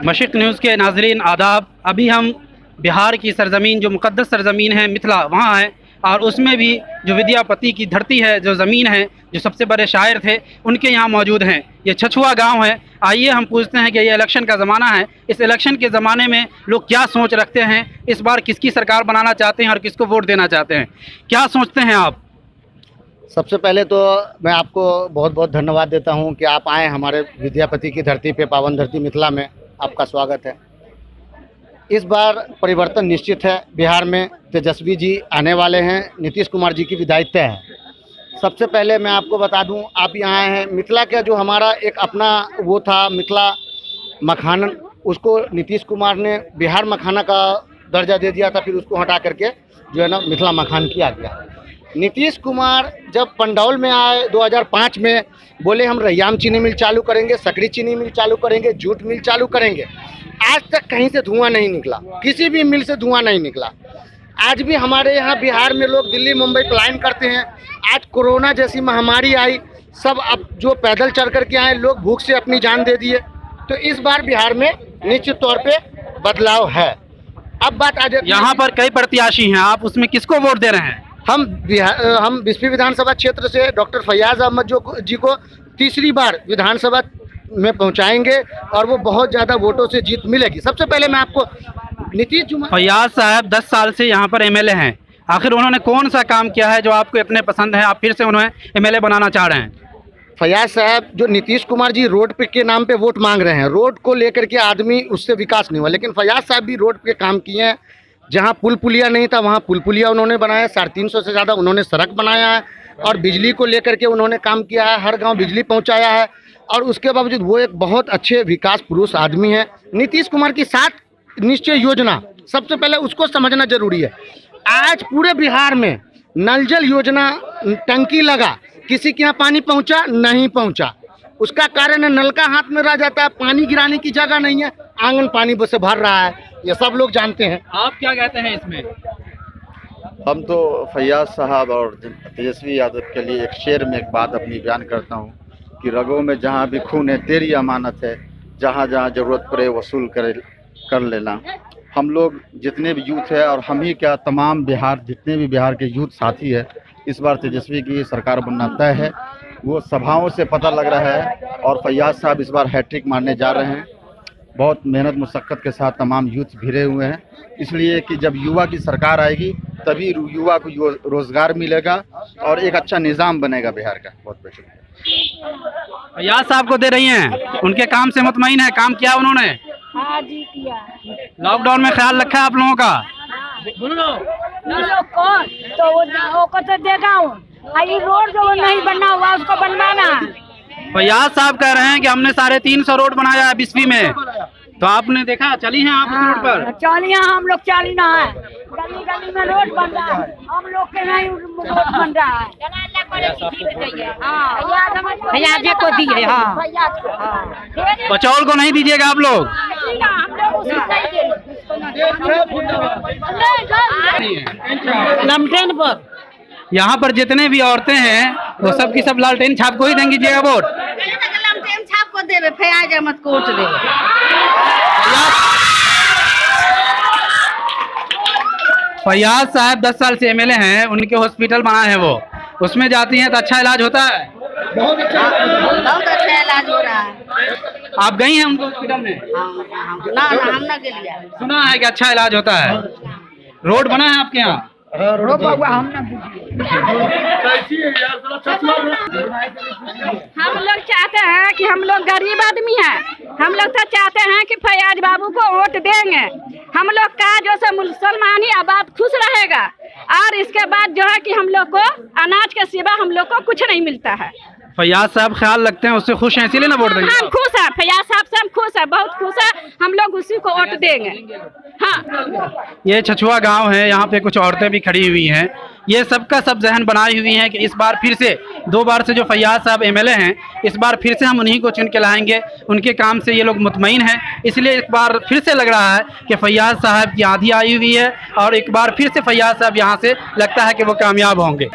मशरिक़ news के नाज़रीन आदाब। अभी हम बिहार की सरज़मीन, जो मुक़द्दस सरज़मीन है मिथिला, वहाँ हैं और उसमें भी जो विद्यापति की धरती है, जो ज़मीन है, जो सबसे बड़े शायर थे, उनके यहाँ मौजूद हैं। ये छछुआ गांव है। आइए हम पूछते हैं कि ये इलेक्शन का ज़माना है, इस इलेक्शन के ज़माने में लोग क्या सोच रखते हैं, इस बार किसकी सरकार बनाना चाहते हैं और किसको वोट देना चाहते हैं, क्या सोचते हैं आप? सबसे पहले तो मैं आपको बहुत बहुत धन्यवाद देता हूं कि आप आए हमारे विद्यापति की धरती पे, पावन धरती मिथिला में। आपका स्वागत है। इस बार परिवर्तन निश्चित है। बिहार में तेजस्वी जी आने वाले हैं, नीतीश कुमार जी की विदाई तय है। सबसे पहले मैं आपको बता दूं, आप यहाँ आए हैं, मिथिला का जो हमारा एक अपना वो था मिथिला मखाना, उसको नीतीश कुमार ने बिहार मखाना का दर्जा दे दिया था, फिर उसको हटा करके जो है ना मिथिला मखान किया गया। नीतीश कुमार जब पंडौल में आए 2005 में, बोले हम रैयाम चीनी मिल चालू करेंगे, सकरी चीनी मिल चालू करेंगे, जूट मिल चालू करेंगे। आज तक कहीं से धुआं नहीं निकला, किसी भी मिल से धुआं नहीं निकला। आज भी हमारे यहाँ बिहार में लोग दिल्ली मुंबई पलायन करते हैं। आज कोरोना जैसी महामारी आई, सब अब जो पैदल चल करके आए, लोग भूख से अपनी जान दे दिए। तो इस बार बिहार में निश्चित तौर पे बदलाव है। अब बात आ जाती है, यहाँ पर कई प्रत्याशी हैं, आप उसमें किसको वोट दे रहे हैं? हम बिस्फी विधानसभा क्षेत्र से डॉक्टर फैयाज अहमद जी को तीसरी बार विधानसभा में पहुंचाएंगे और वो बहुत ज़्यादा वोटों से जीत मिलेगी। सबसे पहले मैं आपको नीतीश कुमार फैयाज साहब 10 साल से यहाँ पर एमएलए हैं, आखिर उन्होंने कौन सा काम किया है जो आपको इतने पसंद है, आप फिर से उन्हें एमएलए बनाना चाह रहे हैं? फैयाज साहब, जो नीतीश कुमार जी रोड पे के नाम पे वोट मांग रहे हैं, रोड को लेकर के आदमी उससे विकास नहीं हुआ, लेकिन फैयाज साहब भी रोड पे काम किए हैं। जहाँ पुल पुलिया नहीं था वहाँ पुल पुलिया उन्होंने बनाया, 350 से ज़्यादा उन्होंने सड़क बनाया है और बिजली को लेकर के उन्होंने काम किया है, हर गांव बिजली पहुंचाया है। और उसके बावजूद वो एक बहुत अच्छे विकास पुरुष आदमी है। नीतीश कुमार की 7 निश्चय योजना, सबसे पहले उसको समझना जरूरी है। आज पूरे बिहार में नल जल योजना, टंकी लगा, किसी के यहाँ पानी पहुँचा नहीं पहुँचा, उसका कारण है नल का हाथ में रह जाता है, पानी गिराने की जगह नहीं है, आंगन पानी से भर रहा है, ये सब लोग जानते हैं। आप क्या कहते हैं इसमें? हम तो फैयाज साहब और तेजस्वी यादव के लिए एक शेर में एक बात अपनी बयान करता हूँ कि रगों में जहाँ भी खून है तेरी अमानत है, जहाँ जहाँ ज़रूरत पड़े वसूल कर लेना। हम लोग जितने भी यूथ है और हम ही क्या तमाम बिहार, जितने भी बिहार के यूथ साथी है, इस बार तेजस्वी की सरकार बनना तय है। वो सभाओं से पता लग रहा है और फैयाज साहब इस बार हैट्रिक मारने जा रहे हैं। बहुत मेहनत मुशक्क़त के साथ तमाम यूथ भिड़े हुए हैं, इसलिए कि जब युवा की सरकार आएगी तभी युवा को रोज़गार मिलेगा और एक अच्छा निज़ाम बनेगा बिहार का। बहुत बहुत शुक्रिया। फैयाज साहब को दे रही हैं, उनके काम से मुतमईन है, काम किया उन्होंने? हाँ जी किया। लॉकडाउन में ख्याल रखा आप लोगों का? लोग कौन तो वो को तो देगा, ये रोड जो नहीं बना हुआ उसको बनवाना। फैयाज साहब कह रहे हैं कि हमने 350 रोड बनाया है बिस्फी में, तो आपने देखा, चली हैं आप उस रोड पर? चलिए, हम लोग चली ना है, गली गली में रोड बन रहा है, हम लोग के नहीं रोड बन रहा है। फैयाज को दिए, हाँ बचौल को नहीं दीजिएगा आप लोग? लालटेन पर यहाँ पर जितने भी औरतें हैं वो सब की सब लालटेन छाप को ही देंगे वोट? लालटेन छाप को देवे, फैयाज अहमद को वोट देवे। फैयाज साहब 10 साल से एमएलए हैं, उनके हॉस्पिटल बना है, वो उसमें जाती हैं तो अच्छा इलाज होता है? बहुत अच्छा इलाज हो रहा है। आप गई हैं उनके हॉस्पिटल में? ना हम ना के लिए सुना है कि अच्छा इलाज होता है। रोड बना है आपके यहाँ? हम लोग चाहते हैं कि हम लोग गरीब आदमी हैं, हम लोग तो चाहते हैं कि फैयाज बाबू को वोट देंगे। हम लोग का जो से मुसलमानी आबाद खुश रहेगा और इसके बाद जो है कि हम लोग को अनाज के सिवा हम लोग को कुछ नहीं मिलता है। फैयाज साहब ख्याल रखते हैं, उससे खुश हैं, इसीलिए ना वोट देंगे? हम खुश हैं, फैयाज साहब से हम खुश हैं, बहुत खुश है, हम लोग उसी को वोट देंगे। हाँ, ये छछुआ गांव है, यहाँ पे कुछ औरतें भी खड़ी हुई हैं, ये सबका सब जहन बनाई हुई हैं कि इस बार फिर से, 2 बार से जो फैयाज साहब एमएलए हैं, इस बार फिर से हम उन्हीं को चुन के लाएंगे, उनके काम से ये लोग मुतमईन हैं। इसलिए एक बार फिर से लग रहा है कि फैयाज साहब की आंधी आई हुई है और एक बार फिर से फैयाज साहब यहाँ से लगता है कि वो कामयाब होंगे।